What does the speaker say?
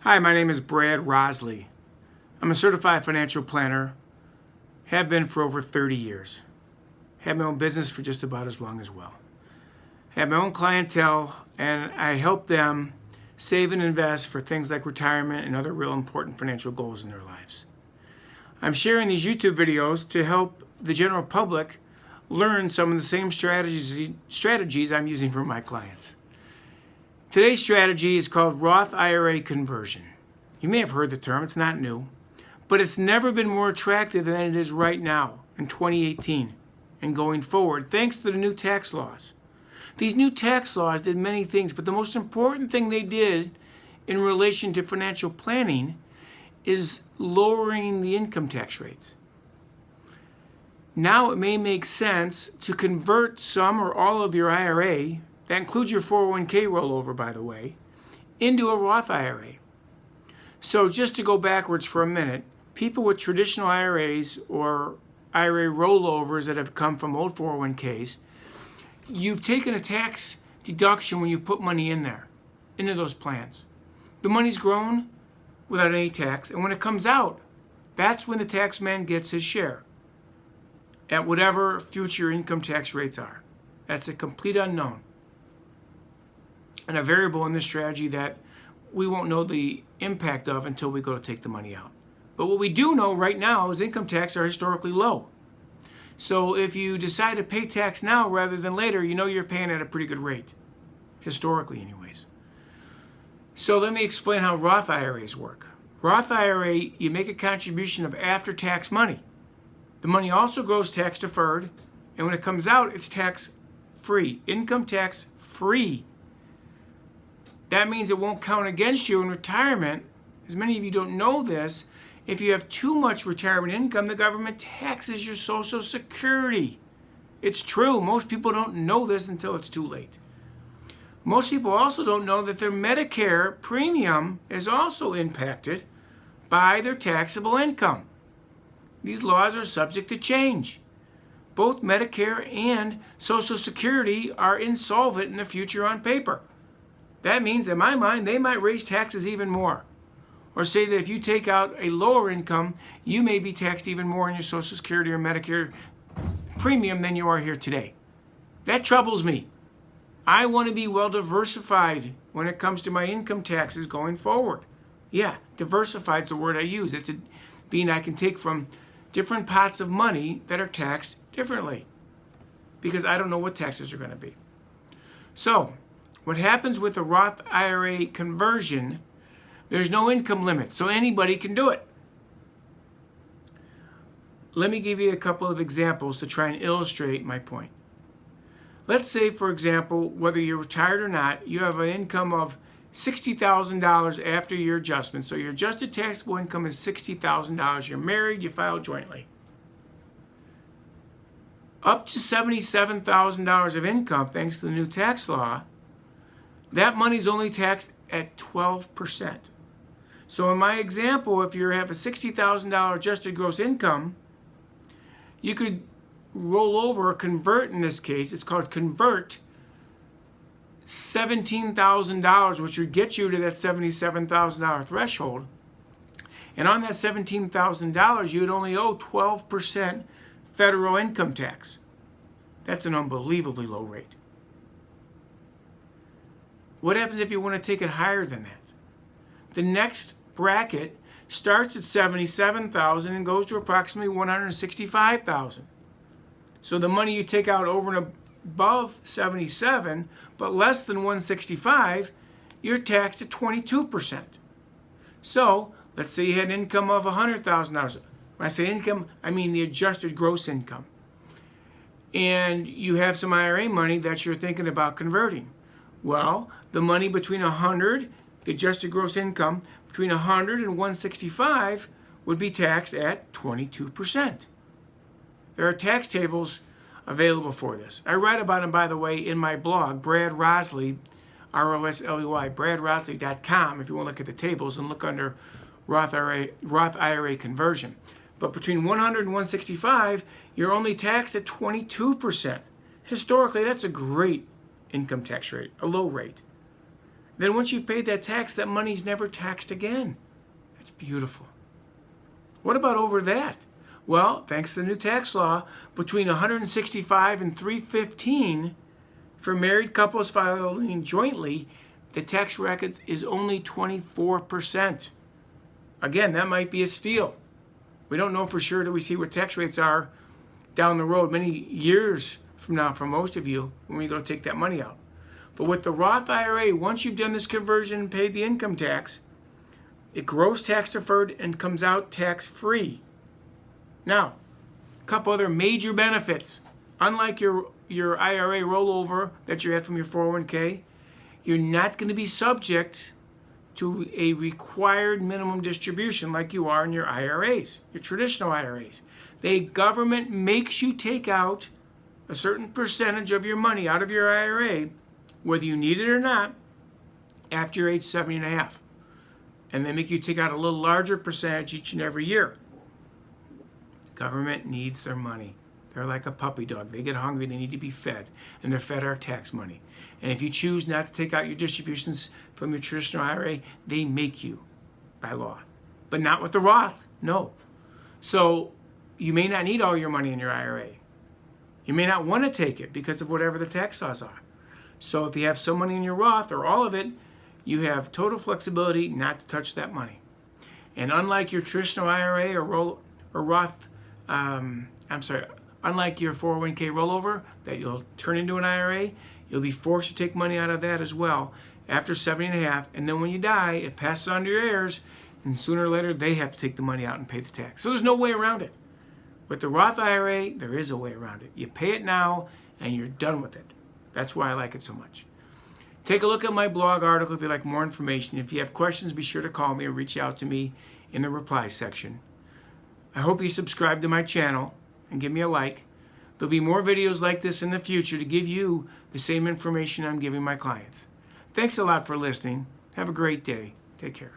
Hi, my name is Brad Rosley. I'm a certified financial planner, have been for over 30 years. Have my own business for just about as long as well. Have my own clientele, and I help them save and invest for things like retirement and other real important financial goals in their lives. I'm sharing these YouTube videos to help the general public learn some of the same strategies I'm using for my clients. Today's strategy is called Roth IRA conversion. You may have heard the term, it's not new, but it's never been more attractive than it is right now in 2018 and going forward, thanks to the new tax laws. These new tax laws did many things, but the most important thing they did in relation to financial planning is lowering the income tax rates. Now it may make sense to convert some or all of your IRA, that includes your 401k rollover, by the way, into a Roth IRA. So just to go backwards for a minute, people with traditional IRAs or IRA rollovers that have come from old 401ks, you've taken a tax deduction when you put money in there, into those plans. The money's grown without any tax, and when it comes out, that's when the tax man gets his share at whatever future income tax rates are. That's a complete unknown and a variable in this strategy that we won't know the impact of until we go to take the money out. But what we do know right now is income taxes are historically low. So if you decide to pay tax now rather than later, you know you're paying at a pretty good rate, historically anyways. So let me explain how Roth IRAs work. Roth IRA, you make a contribution of after-tax money. The money also grows tax deferred, and when it comes out, it's tax free, income tax free. That means it won't count against you in retirement. As many of you don't know this, if you have too much retirement income, the government taxes your Social Security. It's true. Most people don't know this until it's too late. Most people also don't know that their Medicare premium is also impacted by their taxable income. These laws are subject to change. Both Medicare and Social Security are insolvent in the future on paper. That means, in my mind, they might raise taxes even more. Or say that if you take out a lower income, you may be taxed even more in your Social Security or Medicare premium than you are here today. That troubles me. I want to be well diversified when it comes to my income taxes going forward. Yeah, diversified is the word I use. It's being I can take from different pots of money that are taxed differently, because I don't know what taxes are going to be. So, what happens with the Roth IRA conversion, there's no income limit, so anybody can do it. Let me give you a couple of examples to try and illustrate my point. Let's say, for example, whether you're retired or not, you have an income of $60,000 after your adjustment. So your adjusted taxable income is $60,000. You're married, you file jointly. Up to $77,000 of income, thanks to the new tax law, that money's only taxed at 12%. So in my example, if you have a $60,000 adjusted gross income, you could roll over or convert, in this case, it's called convert, $17,000, which would get you to that $77,000 threshold. And on that $17,000, you would only owe 12% federal income tax. That's an unbelievably low rate. What happens if you want to take it higher than that? The next bracket starts at $77,000 and goes to approximately $165,000. So the money you take out over and above $77,000, but less than $165,000, you're taxed at 22%. So let's say you had an income of $100,000. When I say income, I mean the adjusted gross income. And you have some IRA money that you're thinking about converting. Well, the money between 100, the adjusted gross income, between 100 and 165 would be taxed at 22%. There are tax tables available for this. I write about them, by the way, in my blog, Brad Rosley, R-O-S-L-E-Y, bradrosley.com, if you want to look at the tables and look under Roth IRA conversion. But between 100 and 165, you're only taxed at 22%. Historically, that's a great income tax rate, a low rate. Then once you've paid that tax, that money's never taxed again. That's beautiful. What about over that? Well, thanks to the new tax law, between 165 and 315 for married couples filing jointly, the tax bracket is only 24%. Again, that might be a steal. We don't know for sure till we see what tax rates are down the road many years from now for most of you when we go take that money out. But with the Roth IRA, once you've done this conversion and paid the income tax, it grows tax deferred and comes out tax free. Now, a couple other major benefits. Unlike your IRA rollover that you had from your 401k, you're not going to be subject to a required minimum distribution like you are in your IRAs, your traditional IRAs. The government makes you take out a certain percentage of your money out of your IRA, whether you need it or not, after you're age 70 and a half. And they make you take out a little larger percentage each and every year. Government needs their money. They're like a puppy dog. They get hungry, they need to be fed, and they're fed our tax money. And if you choose not to take out your distributions from your traditional IRA, they make you by law. But not with the Roth, no. So you may not need all your money in your IRA. You may not want to take it because of whatever the tax laws are. So if you have some money in your Roth or all of it, you have total flexibility not to touch that money. And unlike your traditional IRA or Roth, unlike your 401k rollover that you'll turn into an IRA, you'll be forced to take money out of that as well after 70 and a half. And then when you die, it passes on to your heirs, and sooner or later they have to take the money out and pay the tax. So there's no way around it. With the Roth IRA, there is a way around it. You pay it now and you're done with it. That's why I like it so much. Take a look at my blog article if you'd like more information. If you have questions, be sure to call me or reach out to me in the reply section. I hope you subscribe to my channel and give me a like. There'll be more videos like this in the future to give you the same information I'm giving my clients. Thanks a lot for listening. Have a great day. Take care.